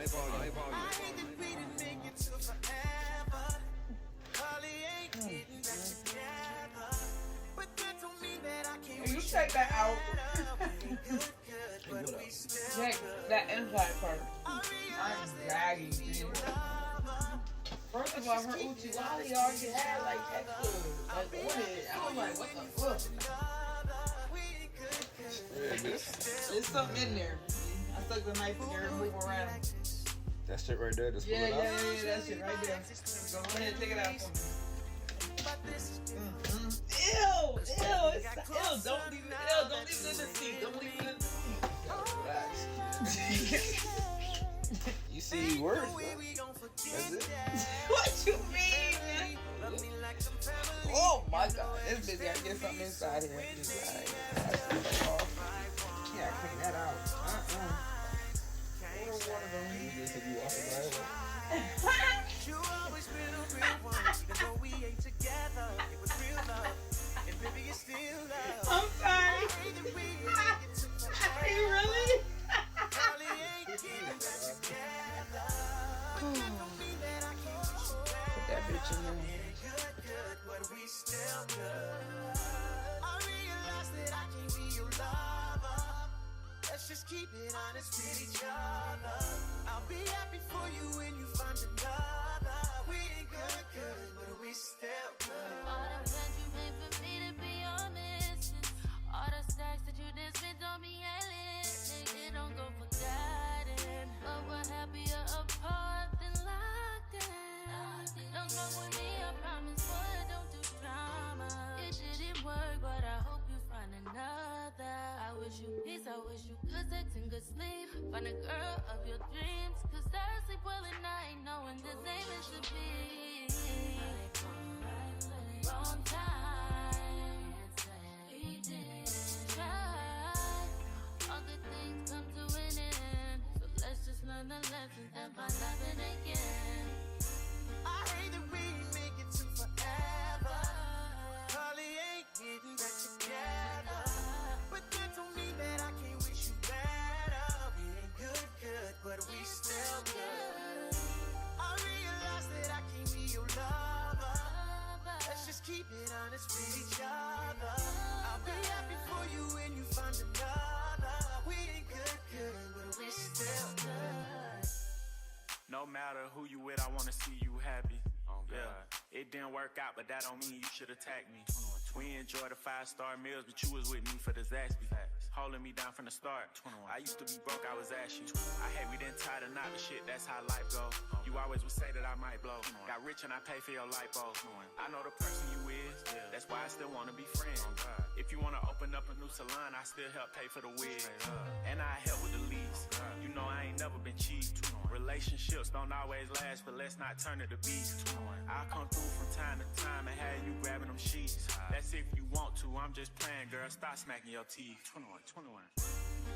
hate that we didn't make it to forever. Probably ain't getting back together. But that don't mean that I can't. You take that out. But we still Check that inside part. I'm dragging you. First of all, her Uchi Wally already had like texture. Like on it. I was like, what the fuck? There's something in there. I stuck the knife in there and move around. That shit right there, just pull it out. Yeah, that shit right there. Go ahead and take it out for me. Ew, it's ew. Don't leave it in the seat. Don't leave it in the seat. Relax. You see words, bro. That's it. What you mean, man? Oh my God, this bitch gotta get something inside here. Yeah, clean that out. You just if you walk You always been a real one, even though we ain't together. It was real love, and baby, it's still love. I'm sorry. Are you really? Probably ain't getting back together. But that don't mean that I can't wish you back. Put that bitch in there. Good, but we still good. I realize that I can't be your lover. Let's just keep it honest with each other. I'll be happy for you when you find another. We ain't good, but we still good. All the plans you made for me to be honest. All the stacks that you did spend on me, they don't go forgotten. But we're happier apart than locked in. Don't come with me, I promise, boy, don't do drama. It didn't work, but I hope you find another. I wish you peace, I wish you good sex and good sleep. Find a girl of your dreams, cause I sleep well at night, knowing this ain't meant to be. Wrong time, we didn't try. All good things come to an end, so let's just learn the lessons and find loving again. I hate that we didn't make it to forever. Probably ain't getting back together. But that don't mean that I can't wish you better. We ain't good, but we still good. I realize that I can't be your lover. Let's just keep it honest with each other. I'll be happy for you when you find another. We ain't good, but we still good. No matter who you with, I wanna see you happy. Yeah, it didn't work out, but that don't mean you should attack me. We enjoyed the 5-star meals, but you was with me for the Zaxby. Holding me down from the start. I used to be broke, I was ashy. I hate we didn't tie the knot, but shit, that's how life go. You always would say that I might blow. Got rich and I pay for your lipo. I know the person you is, that's why I still wanna be friends. If you wanna open up a new salon, I still help pay for the wig. And I help with the lease. You know I ain't never been cheap. Relationships don't always last, but let's not turn it to beef. I'll come through from time to time and have you grabbing them sheets. That's if you want to, I'm just playing, girl, stop smacking your teeth. 21.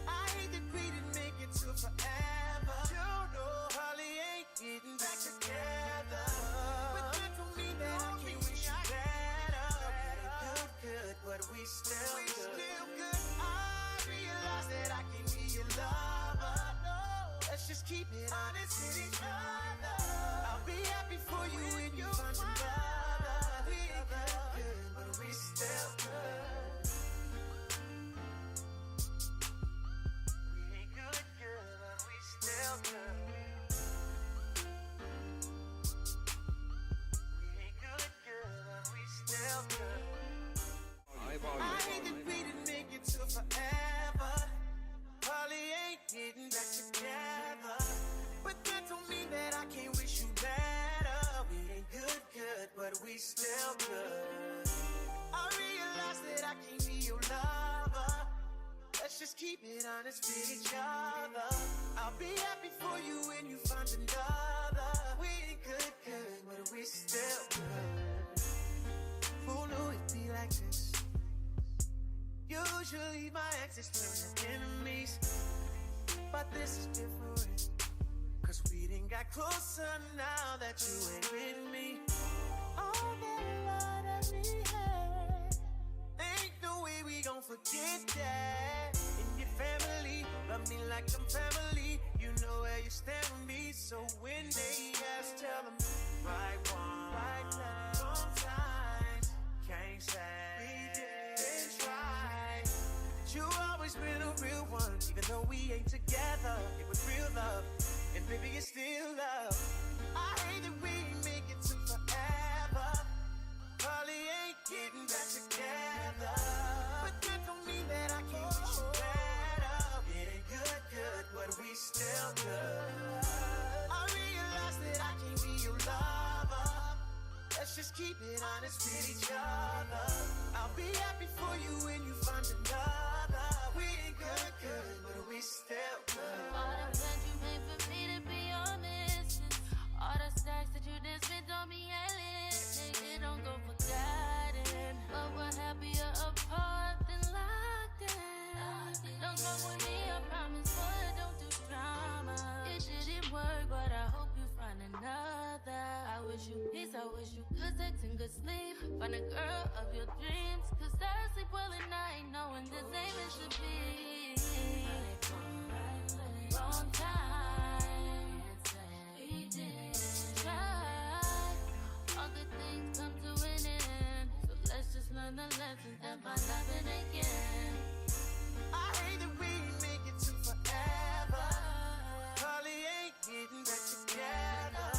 I hate that we didn't make it to forever. You know, probably ain't getting back together. But that don't mean that I can't wish you better. Good, but we still good. I realize that I can be your lover. Let's just keep it honest with each other. I'll be happy for you when you find another. We ain't good, but we still good. We ain't good, but we still good. We ain't good, but we still good. I hate that we didn't make it to forever. Probably ain't getting back together. But that don't mean that I can't wish you better. We ain't good, but we still good. I realize that I can't be your lover. Let's just keep it honest with each other. I'll be happy for you when you find another. We ain't good, but we still good. Who knew it'd be like this? Usually my exes turn to enemies, but this is different. Cause we done got closer now that you ain't with me. All that love that we had, ain't no way we gon' forget that. In your family, love me like I'm family. You know where you stand with me. So when they ask, tell them right one, right now. Sometimes can't say we didn't try. But you always been a real one, even though we ain't together. It was real love, and baby it's still love. I hate that we ain't make it to forever. Probably ain't getting back together, but that don't mean that I can't wish you better. It ain't good, but we still good. I realize that I can't be your lover. Let's just keep it honest with each other. I'll be happy for you when you find another. We ain't good, but we still good. All the plans you made for me to be your missus. All the stacks that you did spend on me ain't lit. It don't go forgotten, but we're happier apart than locked in. Don't come with me, I promise, boy, don't do drama. It didn't work, but I hope you find another. I wish you peace, I wish you good sex and good sleep. Find a girl of your dreams, cause I sleep well at night knowing this ain't meant to be. Wrong time, we didn't try. All good things come to an end, so let's just learn the lessons and find loving again. I hate that we ain't make it to forever. Probably ain't getting back together,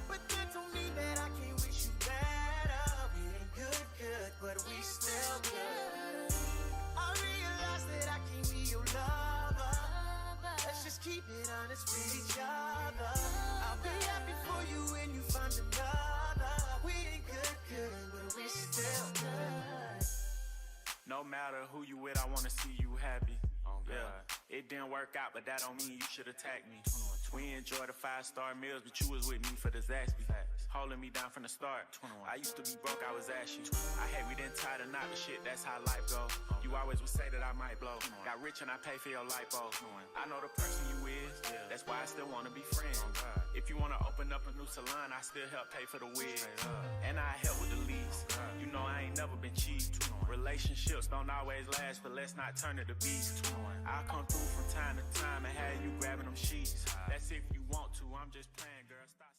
but that don't mean that I can't wish you better. We ain't good, but we still good. I realize that I can't be your lover. Let's just keep it honest with each other. I'll be happy for you when you find another. We ain't good, but we still good. No matter who you with, I wanna see you happy. Yeah, it didn't work out, but that don't mean you should attack me. We enjoy the 5-star meals, but you was with me for the Zaxby. Holding me down from the start. I used to be broke, I was ashy. I hate we didn't tie the knot, but shit, that's how life go. You always would say that I might blow. Got rich and I pay for your lipo. I know the person you is, that's why I still wanna be friends. If you wanna open up a new salon, I still help pay for the wig. And I help with the lease. You know I ain't never been cheap. Relationships don't always last, but let's not turn it to beast. I'll come through from time to time and have you grabbing them sheets. That's if you want to, I'm just playing, girl. Stop.